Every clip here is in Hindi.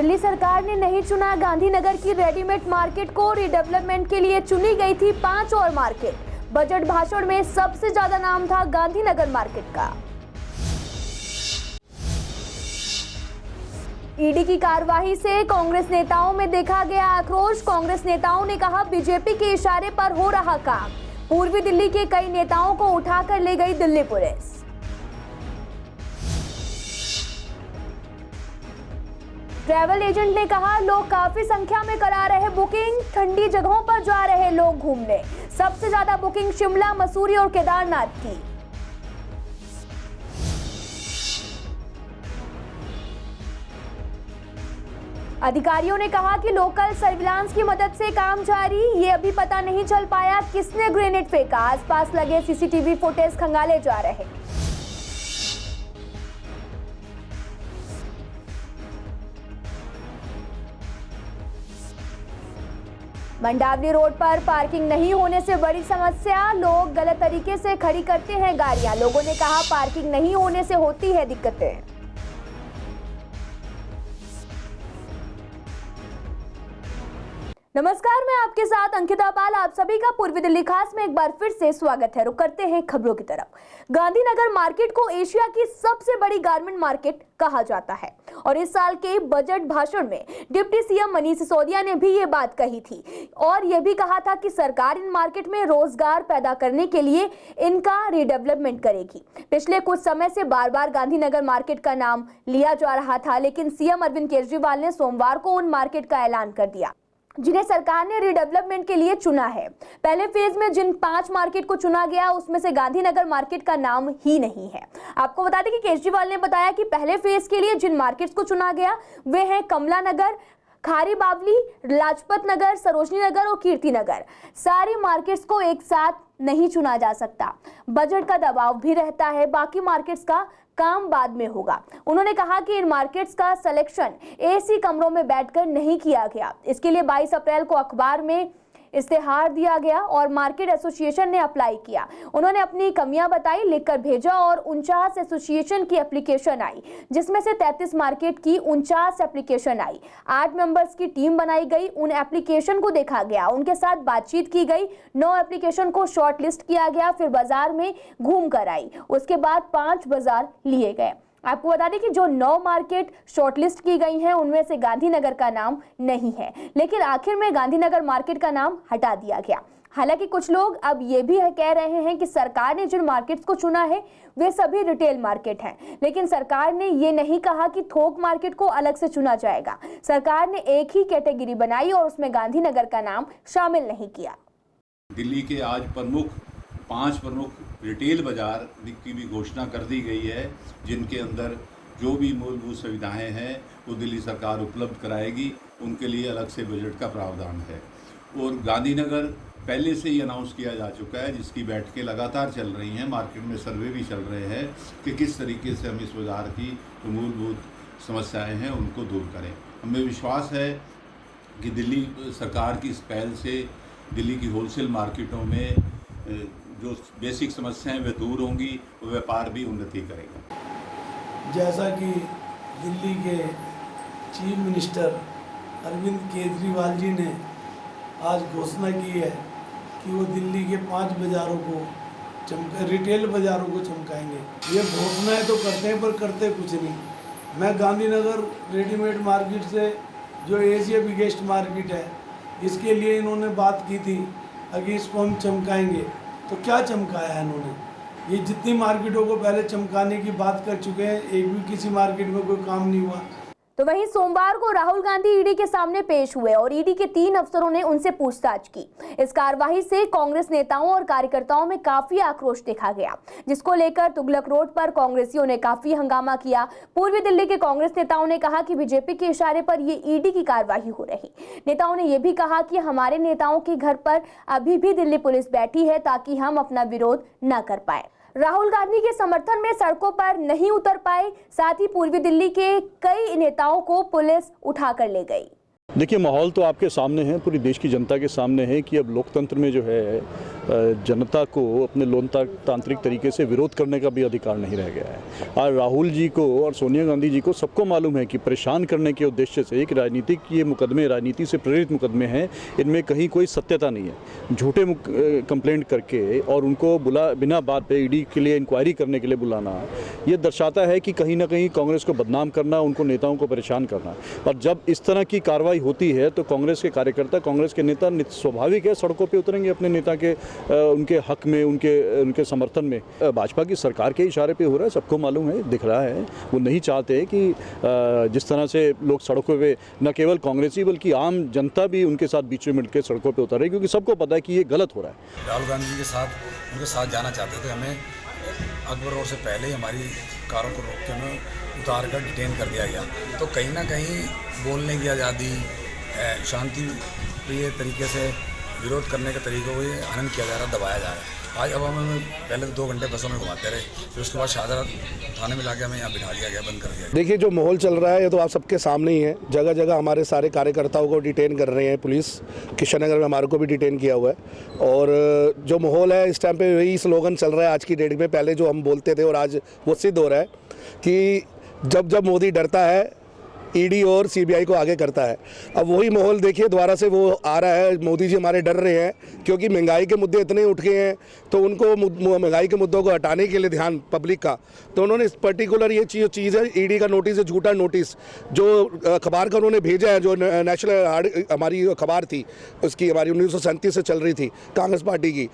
दिल्ली सरकार ने नहीं चुना गांधीनगर की रेडीमेड मार्केट को, रिडेवलपमेंट के लिए चुनी गई थी 5 और मार्केट। बजट भाषण में सबसे ज्यादा नाम था गांधीनगर मार्केट का। ईडी की कार्रवाई से कांग्रेस नेताओं में देखा गया आक्रोश। कांग्रेस नेताओं ने कहा बीजेपी के इशारे पर हो रहा काम। पूर्वी दिल्ली के कई नेताओं को उठाकर ले गई दिल्ली पुलिस। ट्रैवल एजेंट ने कहा लोग काफी संख्या में करा रहे बुकिंग, ठंडी जगहों पर जा रहे लोग घूमने। सबसे ज्यादा बुकिंग शिमला, मसूरी और केदारनाथ की। अधिकारियों ने कहा कि लोकल सर्विलांस की मदद से काम जारी। ये अभी पता नहीं चल पाया किसने ग्रेनेड फेंका। आसपास लगे सीसीटीवी फुटेज खंगाले जा रहे। मंडावली रोड पर पार्किंग नहीं होने से बड़ी समस्या। लोग गलत तरीके से खड़ी करते हैं गाड़ियां। लोगों ने कहा पार्किंग नहीं होने से होती है दिक्कतें। नमस्कार, मैं आपके साथ अंकिता पाल। आप सभी का पूर्वी दिल्ली खास में एक बार फिर से स्वागत है। रुक करते हैं खबरों की तरफ। गांधीनगर मार्केट को एशिया की सबसे बड़ी गारमेंट मार्केट कहा जाता है और इस साल के बजट भाषण में डिप्टी सीएम मनीष सिसोदिया ने भी ये बात कही थी और ये भी कहा था कि सरकार इन मार्केट में रोजगार पैदा करने के लिए इनका रिडेवलपमेंट करेगी। पिछले कुछ समय से बार बार गांधीनगर मार्केट का नाम लिया जा रहा था, लेकिन सीएम अरविंद केजरीवाल ने सोमवार को उन मार्केट का ऐलान कर दिया जिन्हें सरकार ने रिडेवलपमेंट के लिए चुना है। पहले फेज में जिन 5 मार्केट को चुना गया उसमें से गांधीनगर मार्केट का नाम ही नहीं है। आपको बता दें कि केजरीवाल ने बताया कि पहले फेज के लिए जिन मार्केट्स को चुना गया वे हैं कमला नगर, खारी बावली, लाजपत नगर, सरोजनी नगर और कीर्ति नगर। सारी मार्केट्स को एक साथ नहीं चुना जा सकता, बजट का दबाव भी रहता है। बाकी मार्केट्स का काम बाद में होगा। उन्होंने कहा कि इन मार्केट्स का सिलेक्शन एसी कमरों में बैठकर नहीं किया गया। इसके लिए 22 अप्रैल को अखबार में इस्तेहार दिया गया और मार्केट एसोसिएशन ने अप्लाई किया। उन्होंने अपनी कमियां बताई, लिखकर भेजा और 49 एसोसिएशन की एप्लीकेशन आई, जिसमें से 33 मार्केट की 49 एप्लीकेशन आई। 8 मेंबर्स की टीम बनाई गई। उन एप्लीकेशन को देखा गया, उनके साथ बातचीत की गई। 9 एप्लीकेशन को शॉर्ट लिस्ट किया गया, फिर बाजार में घूम कर आई। उसके बाद 5 बाजार लिए गए। आपको बता दें कि जो 9 मार्केट शॉर्टलिस्ट की गई हैं उनमें से गांधीनगर का नाम नहीं है, लेकिन आखिर में गांधीनगर मार्केट का नाम हटा दिया गया। हालांकि कुछ लोग अब ये भी कह रहे हैं कि सरकार ने जिन मार्केट्स को चुना है वे सभी रिटेल मार्केट हैं, लेकिन सरकार ने ये नहीं कहा कि थोक मार्केट को अलग से चुना जाएगा। सरकार ने एक ही कैटेगरी बनाई और उसमें गांधीनगर का नाम शामिल नहीं किया। दिल्ली के आज 5 प्रमुख रिटेल बाजार की भी घोषणा कर दी गई है, जिनके अंदर जो भी मूलभूत सुविधाएं हैं वो दिल्ली सरकार उपलब्ध कराएगी। उनके लिए अलग से बजट का प्रावधान है और गांधीनगर पहले से ही अनाउंस किया जा चुका है, जिसकी बैठकें लगातार चल रही हैं। मार्केट में सर्वे भी चल रहे हैं कि किस तरीके से हम इस बाजार की जो मूलभूत समस्याएँ हैं उनको दूर करें। हमें विश्वास है कि दिल्ली सरकार की इस पहल से दिल्ली की होलसेल मार्केटों में जो बेसिक समस्याएं वे दूर होंगी और व्यापार भी उन्नति करेगा। जैसा कि दिल्ली के चीफ मिनिस्टर अरविंद केजरीवाल जी ने आज घोषणा की है कि वो दिल्ली के 5 बाज़ारों को रिटेल बाज़ारों को चमकाएंगे। ये घोषणाएं तो करते हैं पर करते कुछ नहीं। मैं गांधीनगर रेडीमेड मार्केट से जो एशिया बिगेस्ट मार्केट है इसके लिए इन्होंने बात की थी अगर इसको हम चमकाएंगे, तो क्या चमकाया है इन्होंने। ये जितनी मार्केटों को पहले चमकाने की बात कर चुके हैं, एक भी किसी मार्केट में कोई काम नहीं हुआ। तो वहीं सोमवार को राहुल गांधी ईडी के सामने पेश हुए और ईडी के 3 अफसरों ने उनसे पूछताछ की। इस कार्रवाई से कांग्रेस नेताओं और कार्यकर्ताओं में काफी आक्रोश देखा गया, जिसको लेकर तुगलक रोड पर कांग्रेसियों ने काफी हंगामा किया। पूर्वी दिल्ली के कांग्रेस नेताओं ने कहा कि बीजेपी के इशारे पर ये ईडी की कार्रवाई हो रही। नेताओं ने यह भी कहा कि हमारे नेताओं के घर पर अभी भी दिल्ली पुलिस बैठी है ताकि हम अपना विरोध न कर पाए। राहुल गांधी के समर्थन में सड़कों पर नहीं उतर पाए, साथ ही पूर्वी दिल्ली के कई नेताओं को पुलिस उठाकर ले गई। देखिए, माहौल तो आपके सामने है, पूरी देश की जनता के सामने है कि अब लोकतंत्र में जो है जनता को अपने लोकतांत्रिक तरीके से विरोध करने का भी अधिकार नहीं रह गया है। आज राहुल जी को और सोनिया गांधी जी को सबको मालूम है कि परेशान करने के उद्देश्य से एक राजनीतिक ये मुकदमे, राजनीति से प्रेरित मुकदमे हैं, इनमें कहीं कोई सत्यता नहीं है। झूठे कंप्लेंट करके और उनको बिना बात पे ईडी के लिए इंक्वायरी करने के लिए बुलाना, ये दर्शाता है कि कहीं ना कहीं कांग्रेस को बदनाम करना, उनको नेताओं को परेशान करना। और जब इस तरह की कार्रवाई होती है तो कांग्रेस के कार्यकर्ता, कांग्रेस के नेता स्वाभाविक है सड़कों पे उतरेंगे अपने नेता के उनके हक में, उनके समर्थन में। भाजपा की सरकार के इशारे पे हो रहा है, सबको मालूम है, दिख रहा है। वो नहीं चाहते कि जिस तरह से लोग सड़कों पे, न केवल कांग्रेसी बल्कि आम जनता भी उनके साथ बीच में मिलकर सड़कों पे उतरे, क्योंकि सबको पता है कि ये गलत हो रहा है। राहुल गांधी जी के साथ उनके साथ जाना चाहते थे। हमें अकबर रोड से पहले ही हमारी कारों को रोक के हमें उतार कर डिटेन कर दिया गया। तो कहीं ना कहीं बोलने की आज़ादी, शांति प्रिय तरीके से विरोध करने के तरीकों को हनन किया जा रहा है, दबाया जा रहा है। आज अब हमें पहले तो 2 घंटे बसों में घुमाते रहे, फिर उसके बाद शाहजहां थाने में लाके हमें यहाँ बिठा दिया गया, बंद कर दिया गया। देखिए, जो माहौल चल रहा है ये तो आप सबके सामने ही है। जगह जगह हमारे सारे कार्यकर्ताओं को डिटेन कर रहे हैं पुलिस। किशननगर में हमारे को भी डिटेन किया हुआ है। और जो माहौल है इस टाइम पे वही स्लोगन चल रहा है आज की डेट में। पहले जो हम बोलते थे और आज वो सिद्ध हो रहा है कि जब मोदी डरता है, ईडी और सीबीआई को आगे करता है। अब वही माहौल देखिए दोबारा से वो आ रहा है। मोदी जी हमारे डर रहे हैं क्योंकि महंगाई के मुद्दे इतने उठ गए हैं, तो उनको महंगाई के मुद्दों को हटाने के लिए ध्यान पब्लिक का, तो उन्होंने पर्टिकुलर ये चीज़ है, ईडी का नोटिस है, झूठा नोटिस जो अखबार का उन्होंने भेजा है, जो नेशनल हमारी अखबार थी, उसकी हमारी 1937 से चल रही थी कांग्रेस पार्टी की,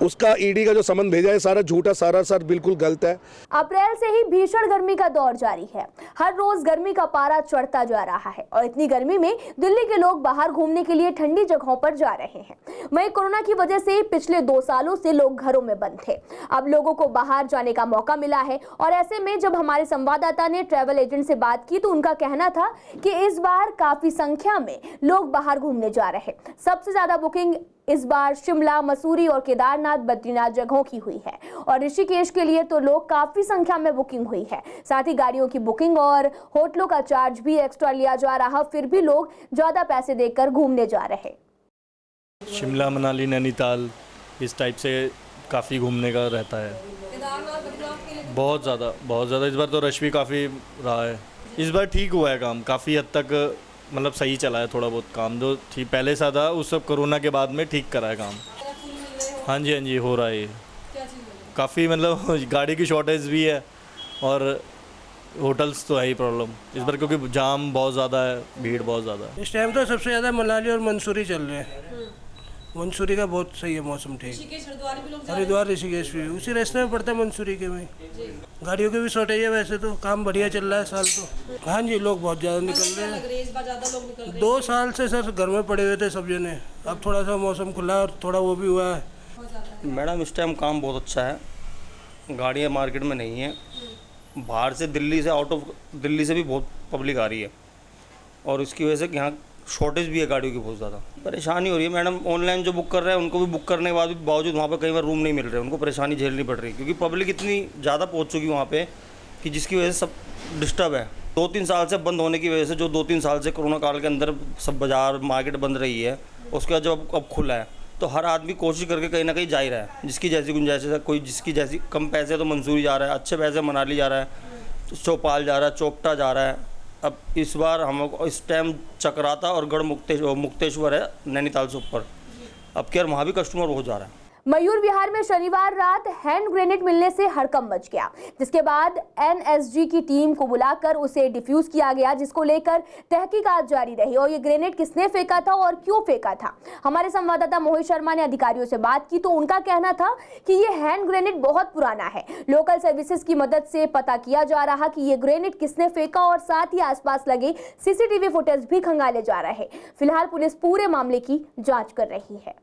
उसका ईडी का जो समन भेजा है सारा झूठा, सारा सर बिल्कुल गलत है। अप्रैल से ही भीषण गर्मी का दौर जारी है। हर रोज गर्मी का पारा चढ़ता जा रहा है और इतनी गर्मी में दिल्ली के लोग बाहर घूमने के लिए ठंडी जगहों पर जा रहे हैं। वहीं कोरोना की वजह से पिछले 2 सालों से लोग घरों में बंद थे। अब लोगों को बाहर जाने का मौका मिला है और ऐसे में जब हमारे संवाददाता ने ट्रैवल एजेंट से बात की तो उनका कहना था कि इस बार काफी संख्या में लोग बाहर घूमने जा रहे हैं। सबसे ज्यादा बुकिंग इस बार शिमला, मसूरी और केदारनाथ, बद्रीनाथ जगहों की हुई है और ऋषिकेश के लिए तो लोग काफी संख्या में बुकिंग हुई है। साथ ही गाड़ियों की बुकिंग और होटलों का चार्ज भी एक्स्ट्रा लिया जा रहा, फिर भी लोग ज्यादा पैसे देकर घूमने जा रहे। शिमला, मनाली, नैनीताल इस टाइप से काफ़ी घूमने का रहता है। बहुत ज़्यादा इस बार तो रश भी काफ़ी रहा है। इस बार ठीक हुआ है काम, काफ़ी हद तक मतलब सही चला है। थोड़ा बहुत काम जो थी पहले सा था उस सब कोरोना के बाद में ठीक करा है काम। हाँ जी हो रहा है। काफ़ी मतलब गाड़ी की शॉर्टेज भी है और होटल्स तो है ही प्रॉब्लम इस बार, क्योंकि जाम बहुत ज़्यादा है, भीड़ बहुत ज़्यादा है। इस टाइम तो सबसे ज़्यादा मनाली और मंसूरी चल रहे हैं। मंसूरी का बहुत सही है मौसम, ठीक। हरिद्वार, ऋषिकेश भी उसी रास्ते में पड़ता है मंसूरी के में। गाड़ियों की भी शॉर्टेज है, वैसे तो काम बढ़िया चल रहा है साल तो। हाँ जी, लोग बहुत ज़्यादा निकल रहे हैं। 2 साल से सर घर में पड़े हुए थे सब जने, अब थोड़ा सा मौसम खुला और थोड़ा वो भी हुआ है। मैडम इस टाइम काम बहुत अच्छा है, गाड़ियाँ मार्केट में नहीं है। बाहर से दिल्ली से, आउट ऑफ दिल्ली से भी बहुत पब्लिक आ रही है और इसकी वजह से यहाँ शॉर्टेज भी है गाड़ियों की, बहुत ज़्यादा परेशानी हो रही है। मैडम ऑनलाइन जो बुक कर रहे हैं उनको भी बुक करने के बावजूद वहाँ पे कई बार रूम नहीं मिल रहे, उनको परेशानी झेलनी पड़ रही है क्योंकि पब्लिक इतनी ज़्यादा पहुँच चुकी वहाँ पे कि जिसकी वजह से सब डिस्टर्ब है। 2-3 साल से बंद होने की वजह से, जो 2-3 साल से कोरोना काल के अंदर सब बाज़ार मार्केट बंद रही है, उसके बाद जब अब खुला है तो हर आदमी कोशिश करके कहीं ना कहीं जा ही रहा है। जिसकी जैसी गुंजाइश है, कोई जिसकी जैसी कम पैसे तो मंसूरी जा रहा है, अच्छे पैसे मनाली जा रहा है, चौपाल जा रहा है, चोपटा जा रहा है। अब इस बार हम इस टाइम चक्राता और गढ़ मुक्तेश्वर है नैनीताल से ऊपर, अब क्या वहाँ भी कस्टमर बहुत जा रहा है। मयूर विहार में शनिवार रात हैंड ग्रेनेड मिलने से हड़कंप मच गया, जिसके बाद एनएसजी की टीम को बुलाकर उसे डिफ्यूज किया गया, जिसको लेकर तहकीकात जारी रही। और ये ग्रेनेड किसने फेंका था और क्यों फेंका था, हमारे संवाददाता मोहित शर्मा ने अधिकारियों से बात की तो उनका कहना था कि ये हैंड ग्रेनेड बहुत पुराना है। लोकल सर्विसेज की मदद से पता किया जा रहा कि ये ग्रेनेड किसने फेंका और साथ ही आसपास लगे सीसीटीवी फुटेज भी खंगाले जा रहे। फिलहाल पुलिस पूरे मामले की जाँच कर रही है।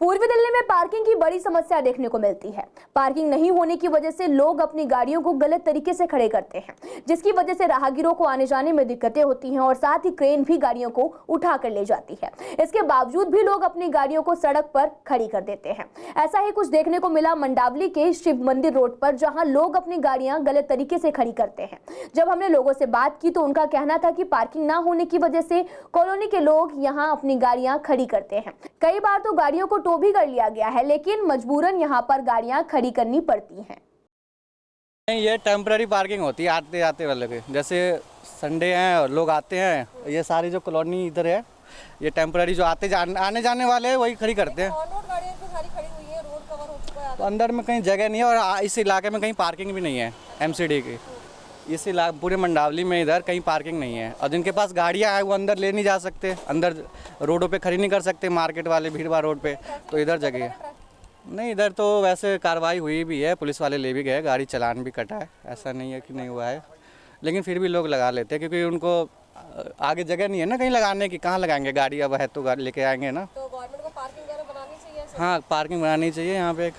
पूर्वी दिल्ली में पार्किंग की बड़ी समस्या देखने को मिलती है। पार्किंग नहीं होने की वजह से लोग अपनी गाड़ियों को गलत तरीके से खड़े करते हैं, जिसकी वजह से राहगीरों को आने जाने में दिक्कतें होती हैं और साथ ही क्रेन भी गाड़ियों को उठा कर ले जाती है। इसके बावजूद भी लोग अपनी गाड़ियों को सड़क पर खड़ी कर देते हैं। ऐसा ही कुछ देखने को मिला मंडावली के शिव मंदिर रोड पर, जहां लोग अपनी गाड़ियां गलत तरीके से खड़ी करते हैं। जब हमने लोगों से बात की तो उनका कहना था कि पार्किंग ना होने की वजह से कॉलोनी के लोग यहां अपनी गाड़ियां खड़ी करते हैं। कई बार तो गाड़ियों को टो भी कर लिया गया है, लेकिन मजबूरन यहां पर गाड़ियां खड़ी करनी पड़ती हैं। ये टेम्पररी पार्किंग होती है आते जाते वाले के, जैसे संडे हैं और लोग आते हैं, ये सारी जो कॉलोनी इधर है ये टेम्पररी जो आने जाने वाले हैं वही खड़ी करते हैं। तो अंदर में कहीं जगह नहीं है और इस इलाके में कहीं पार्किंग भी नहीं है एमसीडी की। इस इलाके पूरे मंडावली में इधर कहीं पार्किंग नहीं है और जिनके पास गाड़ियां हैं वो अंदर ले नहीं जा सकते, अंदर रोडों पे खड़ी नहीं कर सकते, मार्केट वाले भीड़ भाड़ रोड पे, तो इधर जगह है नहीं। इधर तो वैसे कार्रवाई हुई भी है, पुलिस वाले ले भी गए, गाड़ी चालान भी कटा है, ऐसा नहीं है कि नहीं हुआ है, लेकिन फिर भी लोग लगा लेते हैं क्योंकि उनको आगे जगह नहीं है ना कहीं लगाने की, कहाँ लगाएंगे गाड़ी, अब है तो गाड़ी लेके आएंगे ना। तो गवर्नमेंट को पार्किंग बनानी चाहिए। हाँ, पार्किंग बनानी चाहिए यहाँ पे।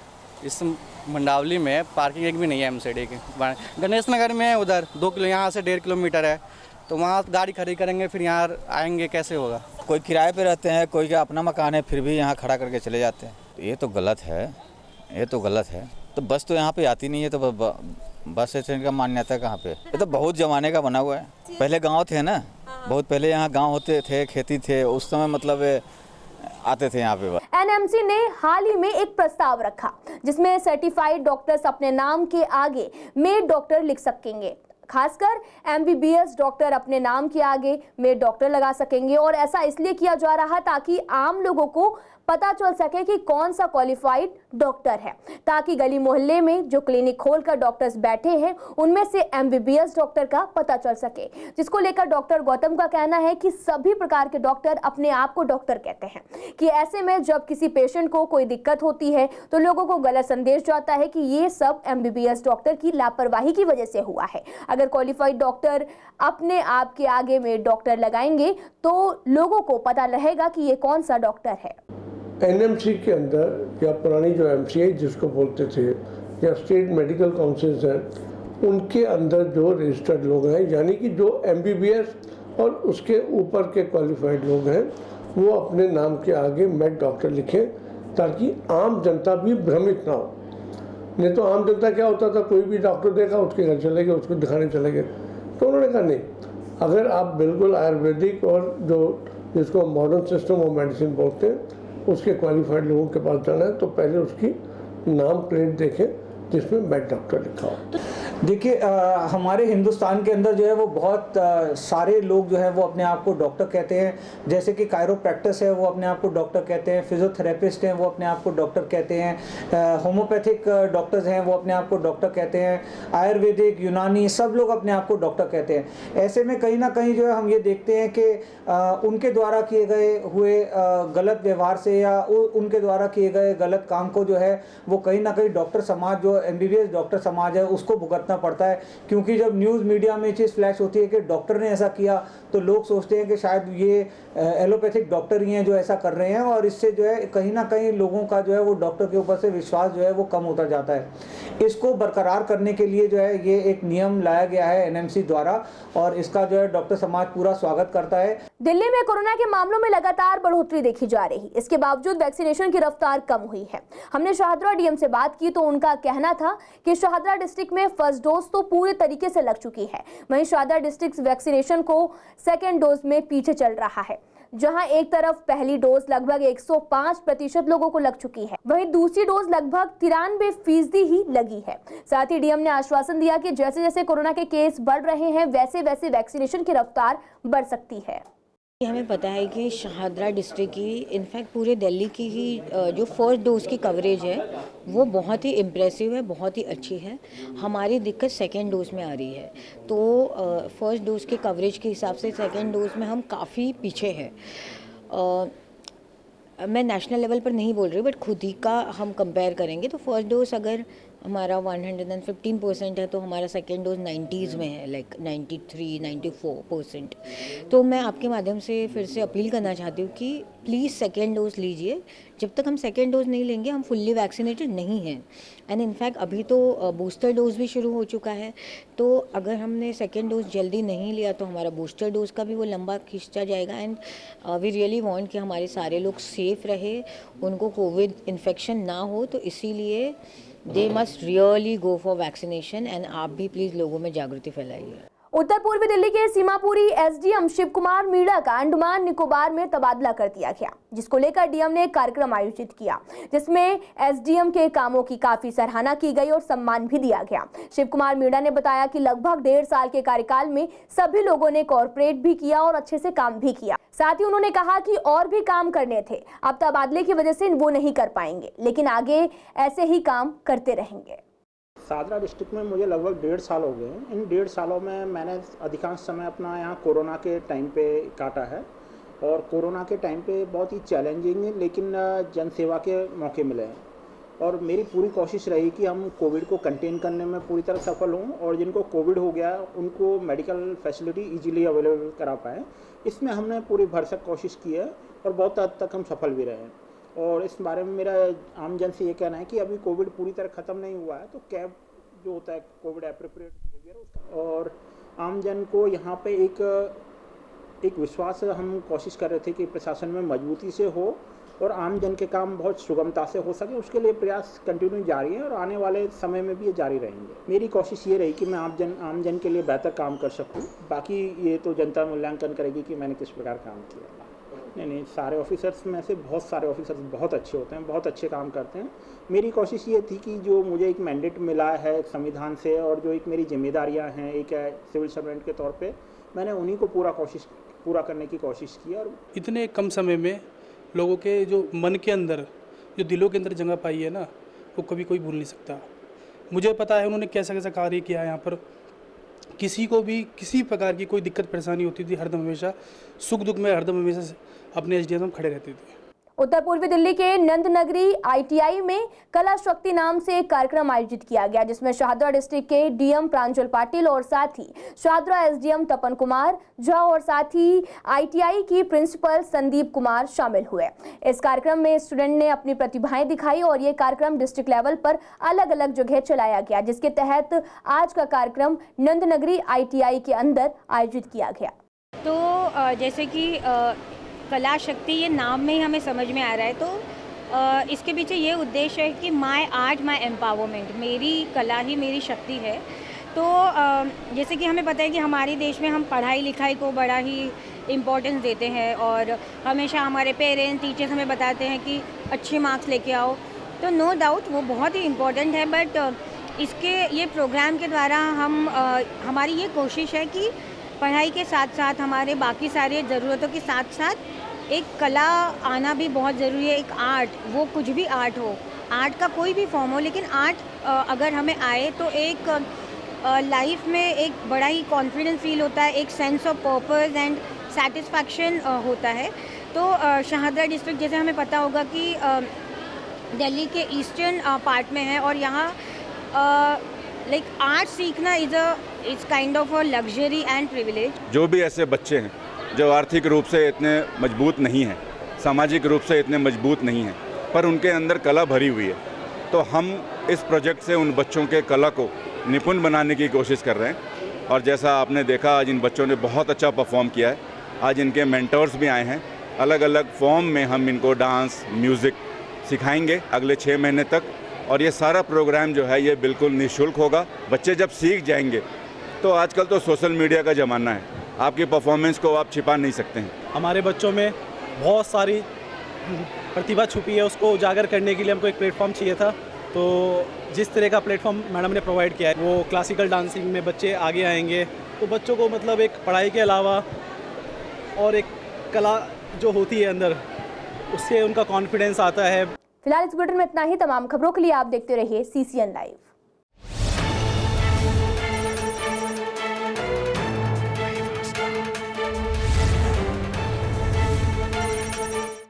इस मंडावली में पार्किंग एक भी नहीं है एमसीडी की। गणेश नगर में है, उधर 2 किलो यहाँ से 1.5 किलोमीटर है, तो वहाँ गाड़ी खड़ी करेंगे फिर यहाँ आएंगे कैसे होगा। कोई किराए पे रहते हैं, कोई का अपना मकान है, फिर भी यहाँ खड़ा करके चले जाते हैं। ये तो गलत है, ये तो गलत है। तो बस तो यहाँ पे आती नहीं है, तो बस स्टैंड का मान्यता कहाँ पे? ये तो बहुत जमाने का बना हुआ है। पहले गाँव थे ना, बहुत पहले यहाँ गाँव होते थे, खेती थे, उस समय मतलब आते थे यहाँ पे। एनएमसी ने हाल ही में एक प्रस्ताव रखा जिसमें सर्टिफाइड डॉक्टर्स अपने नाम के आगे मेड डॉक्टर लिख सकेंगे। खासकर एमबीबीएस डॉक्टर अपने नाम के आगे मेड डॉक्टर लगा सकेंगे और ऐसा इसलिए किया जा रहा ताकि आम लोगों को पता चल सके कि कौन सा क्वालिफाइड डॉक्टर है, ताकि गली मोहल्ले में जो क्लिनिक खोलकर डॉक्टर्स बैठे हैं उनमें से एमबीबीएस डॉक्टर का पता चल सके। जिसको लेकर डॉक्टर गौतम का कहना है कि सभी प्रकार के डॉक्टर अपने आप को डॉक्टर कहते हैं, कि ऐसे में जब किसी पेशेंट को कोई दिक्कत होती है तो लोगों को गलत संदेश जाता है कि ये सब एमबीबीएस डॉक्टर की लापरवाही की वजह से हुआ है। अगर क्वालिफाइड डॉक्टर अपने आप के आगे में डॉक्टर लगाएंगे तो लोगों को पता रहेगा कि ये कौन सा डॉक्टर है। एनएमसी के अंदर या पुरानी जो एमसीआई जिसको बोलते थे या स्टेट मेडिकल काउंसिल्स हैं, उनके अंदर जो रजिस्टर्ड लोग हैं, यानी कि जो एमबीबीएस और उसके ऊपर के क्वालिफाइड लोग हैं, वो अपने नाम के आगे मेड डॉक्टर लिखें ताकि आम जनता भी भ्रमित ना हो। नहीं तो आम जनता क्या होता था, कोई भी डॉक्टर देखा उसके घर चले गए, उसको दिखाने चले गए। तो उन्होंने कहा नहीं, अगर आप बिल्कुल आयुर्वेदिक और जो जिसको मॉडर्न सिस्टम ऑफ मेडिसिन बोलते हैं उसके क्वालिफाइड लोगों के पास जाना है तो पहले उसकी नाम प्लेट देखें जिसमें मेड डॉक्टर लिखा हो। देखिए, हमारे हिंदुस्तान के अंदर जो है वो बहुत सारे लोग जो है वो अपने आप को डॉक्टर कहते हैं। जैसे कि कायरोप्रैक्टिस है वो अपने आप को डॉक्टर कहते हैं, फिजियोथेरेपिस्ट हैं वो अपने आप को डॉक्टर कहते हैं, होम्योपैथिक डॉक्टर्स हैं वो अपने आप को डॉक्टर कहते हैं, आयुर्वेदिक, यूनानी, सब लोग अपने आप को डॉक्टर कहते हैं। ऐसे में कहीं ना कहीं जो है हम ये देखते हैं कि उनके द्वारा किए गए हुए गलत व्यवहार से या उनके द्वारा किए गए गलत काम को जो है वो कहीं ना कहीं डॉक्टर समाज, जो एमबीबीएस डॉक्टर समाज है, उसको भुगतना पड़ता है। क्योंकि जब न्यूज़ मीडिया में चीज़ फ्लैश होती है कि डॉक्टर ने ऐसा किया तो लोग सोचते हैं कि शायद ये एलोपैथिक डॉक्टर ही हैं जो ऐसा कर रहे हैं, और इससे जो है कहीं ना कहीं लोगों का जो है वो डॉक्टर के ऊपर से विश्वास जो है वो कम होता जाता है। इसको बरकरार करने के लिए जो है ये एक नियम लाया गया है एनएमसी द्वारा, और इसका जो है डॉक्टर समाज पूरा स्वागत करता है। दिल्ली में कोरोना के मामलों में लगातार बढ़ोतरी देखी जा रही, इसके बावजूद वैक्सीनेशन की रफ्तार कम हुई है। हमने शाहदरा डीएम से बात की तो उनका कहना था कि शाहदरा डिस्ट्रिक्ट में फर्स्ट डोज तो पूरे तरीके से लग चुकी है, वहीं शाहदरा डिस्ट्रिक्ट वैक्सीनेशन को सेकेंड डोज में पीछे चल रहा है। जहां एक तरफ पहली डोज लगभग 105% लोगों को लग चुकी है, वहीं दूसरी डोज लगभग 93% ही लगी है। साथ ही डीएम ने आश्वासन दिया कि जैसे जैसे कोरोना के केस बढ़ रहे हैं वैसे वैसे वैक्सीनेशन की रफ्तार बढ़ सकती है। हमें पता है कि शाहदरा डिस्ट्रिक्ट की, इनफैक्ट पूरे दिल्ली की ही जो फर्स्ट डोज की कवरेज है वो बहुत ही इम्प्रेसिव है, बहुत ही अच्छी है। हमारी दिक्कत सेकेंड डोज में आ रही है, तो फर्स्ट डोज की कवरेज के हिसाब से सेकेंड डोज में हम काफ़ी पीछे हैं। मैं नेशनल लेवल पर नहीं बोल रही, बट खुद ही का हम कंपेयर करेंगे तो फर्स्ट डोज अगर हमारा 115% है, तो हमारा सेकेंड डोज 90s में है, लाइक 93-94%। तो मैं आपके माध्यम से फिर से अपील करना चाहती हूँ कि प्लीज़ सेकेंड डोज लीजिए। जब तक हम सेकेंड डोज नहीं लेंगे हम फुल्ली वैक्सीनेटेड नहीं हैं। एंड इनफैक्ट अभी तो बूस्टर डोज भी शुरू हो चुका है, तो अगर हमने सेकेंड डोज जल्दी नहीं लिया तो हमारा बूस्टर डोज का भी वो लंबा खींचा जाएगा। एंड वी रियली वांट कि हमारे सारे लोग सेफ रहे, उनको कोविड इन्फेक्शन ना हो, तो इसीलिए they must really go for vaccination. And आप भी प्लीज़ लोगों में जागृति फैलाइए। उत्तर पूर्वी दिल्ली के सीमापुरी एसडीएम शिव कुमार मीणा का अंडमान निकोबार में तबादला कर दिया गया, जिसको लेकर डीएम ने एक कार्यक्रम आयोजित किया, जिसमें एसडीएम के कामों की काफी सराहना की गई और सम्मान भी दिया गया। शिव कुमार मीणा ने बताया कि लगभग 1.5 साल के कार्यकाल में सभी लोगों ने कॉर्पोरेट भी किया और अच्छे से काम भी किया। साथ ही उन्होंने कहा कि और भी काम करने थे, अब तबादले की वजह से वो नहीं कर पाएंगे, लेकिन आगे ऐसे ही काम करते रहेंगे। शाहदरा डिस्ट्रिक्ट में मुझे लगभग 1.5 साल हो गए हैं। इन 1.5 सालों में मैंने अधिकांश समय अपना यहाँ कोरोना के टाइम पे काटा है, और कोरोना के टाइम पे बहुत ही चैलेंजिंग लेकिन जनसेवा के मौके मिले हैं, और मेरी पूरी कोशिश रही कि हम कोविड को कंटेन करने में पूरी तरह सफल हों, और जिनको कोविड हो गया उनको मेडिकल फैसिलिटी इजीली अवेलेबल करा पाएँ। इसमें हमने पूरी भरसक कोशिश की है और बहुत हद तक हम सफल भी रहे हैं। और इस बारे में मेरा आम जन से ये कहना है कि अभी कोविड पूरी तरह ख़त्म नहीं हुआ है, तो कैब जो होता है कोविड एप्रोप्रिएट बिहेवियर उसका, और आम जन को यहाँ पे एक विश्वास हम कोशिश कर रहे थे कि प्रशासन में मजबूती से हो और आम जन के काम बहुत सुगमता से हो सके। उसके लिए प्रयास कंटिन्यू जारी है और आने वाले समय में भी ये जारी रहेंगे। मेरी कोशिश ये रही कि मैं आम जन के लिए बेहतर काम कर सकूँ। बाकी ये तो जनता मूल्यांकन करेगी कि मैंने किस प्रकार काम किया। नहीं, सारे ऑफिसर्स में से बहुत सारे ऑफिसर्स बहुत अच्छे होते हैं, बहुत अच्छे काम करते हैं। मेरी कोशिश ये थी कि जो मुझे एक मैंडेट मिला है संविधान से और जो एक मेरी जिम्मेदारियां हैं एक सिविल सर्वेंट के तौर पे, मैंने उन्हीं को पूरा करने की कोशिश की। और इतने कम समय में लोगों के जो मन के अंदर, जो दिलों के अंदर जगह पाई है ना, वो कभी कोई भूल नहीं सकता। मुझे पता है उन्होंने कैसा कैसा कार्य किया है यहाँ पर। किसी को भी किसी प्रकार की कोई दिक्कत परेशानी होती थी, हरदम हमेशा सुख दुख में हरदम हमेशा अपने एसडीएम खड़े रहते थे। उत्तर पूर्वी दिल्ली के नंद नगरी आईटीआई में कला शक्ति नाम से एक कार्यक्रम आयोजित किया गया, जिसमें शाहदरा डिस्ट्रिक्ट के डीएम प्रांजल पाटिल और साथ ही शाहदरा एसडीएम तपन कुमार झा और साथ ही आईटीआई की प्रिंसिपल संदीप कुमार शामिल हुए। इस कार्यक्रम में स्टूडेंट ने अपनी प्रतिभाएं दिखाई और ये कार्यक्रम डिस्ट्रिक्ट लेवल पर अलग अलग जगह चलाया गया, जिसके तहत आज का कार्यक्रम नंद नगरी आईटीआई के अंदर आयोजित किया गया। तो जैसे कि कला शक्ति ये नाम में ही हमें समझ में आ रहा है, तो इसके पीछे ये उद्देश्य है कि माय आर्ट माय एम्पावरमेंट, मेरी कला ही मेरी शक्ति है। तो जैसे कि हमें पता है कि हमारे देश में हम पढ़ाई लिखाई को बड़ा ही इम्पोर्टेंस देते हैं और हमेशा हमारे पेरेंट्स टीचर्स हमें बताते हैं कि अच्छे मार्क्स लेके आओ, तो नो डाउट वो बहुत ही इम्पोर्टेंट है। बट ये प्रोग्राम के द्वारा हमारी ये कोशिश है कि पढ़ाई के साथ साथ हमारे बाकी सारे ज़रूरतों के साथ साथ एक कला आना भी बहुत ज़रूरी है। एक आर्ट, वो कुछ भी आर्ट हो, आर्ट का कोई भी फॉर्म हो, लेकिन आर्ट अगर हमें आए तो एक लाइफ में एक बड़ा ही कॉन्फिडेंस फील होता है, एक sense of purpose and satisfaction होता है। तो शाहदरा डिस्ट्रिक्ट जैसे हमें पता होगा कि दिल्ली के ईस्टर्न पार्ट में है और यहाँ लाइक आर्ट सीखना is kind of a luxury and privilege. जो भी ऐसे बच्चे हैं जो आर्थिक रूप से इतने मजबूत नहीं हैं, सामाजिक रूप से इतने मजबूत नहीं हैं, पर उनके अंदर कला भरी हुई है, तो हम इस प्रोजेक्ट से उन बच्चों के कला को निपुण बनाने की कोशिश कर रहे हैं। और जैसा आपने देखा आज इन बच्चों ने बहुत अच्छा परफॉर्म किया है। आज इनके मेंटर्स भी आए हैं, अलग अलग फॉर्म में हम इनको डांस म्यूज़िक सिखाएंगे अगले 6 महीने तक। और ये सारा प्रोग्राम जो है ये बिल्कुल निःशुल्क होगा। बच्चे जब सीख जाएंगे तो आजकल तो सोशल मीडिया का ज़माना है, आपकी परफॉर्मेंस को आप छिपा नहीं सकते हैं। हमारे बच्चों में बहुत सारी प्रतिभा छुपी है, उसको उजागर करने के लिए हमको एक प्लेटफॉर्म चाहिए था। तो जिस तरह का प्लेटफॉर्म मैडम ने प्रोवाइड किया है, वो क्लासिकल डांसिंग में बच्चे आगे आएंगे, तो बच्चों को मतलब एक पढ़ाई के अलावा और एक कला जो होती है अंदर, उससे उनका कॉन्फिडेंस आता है। फिलहाल इस बुलेटिन में इतना ही। तमाम खबरों के लिए आप देखते रहिए CCN लाइव।